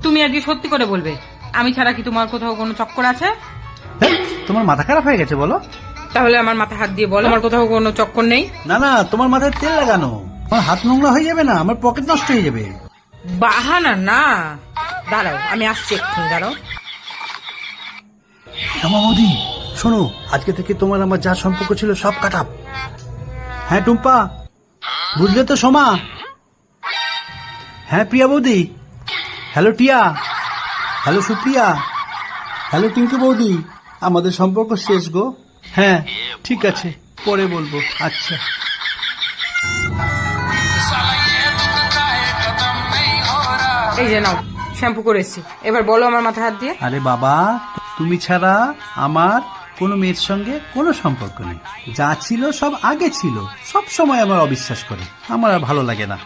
তুমি আজকে সত্যি করে বলবে, আমি ছাড়া কি তোমার কোথাও কোনো চক্কর আছে? হেই, তোমার মাথা খারাপ হয়ে গেছে বলো? তাহলে আমার মাথা হাত দিয়ে বলো, আমার কোথাও কোনো চক্কর নেই। না না, তোমার মাথায় তেল লাগানো। আমার হাত নোংরা হয়ে যাবে না, আমার পকেট নষ্ট হয়ে যাবে। বাহানা না, দাঁড়াও আমি আসছি এক্ষুনি, দাঁড়াও। শ্যামা বৌদি, শোনো, আজকে থেকে তোমার আমার যা সম্পর্ক ছিল সব কাটাপ। হ্যাঁ টুম্পা, বুঝলে তো সোমা? হ্যাঁ প্রিয়া বৌদি, হ্যালো টিয়া, হ্যালো সুপ্রিয়া, হ্যালো টিঙ্কু বৌদি, আমাদের সম্পর্ক শেষ গো। হ্যাঁ ঠিক আছে, পরে বলবো। আচ্ছা। এই যে নাও, শ্যাম্পু করে এসেছি, এবার বলো আমার মাথা হাত দিয়ে। আরে বাবা, তুমি ছাড়া আমার কোনো মেয়ের সঙ্গে কোনো সম্পর্ক নেই। যা ছিল সব আগে ছিল, সব সময় আমার অবিশ্বাস করে, আমার আর ভালো লাগে না।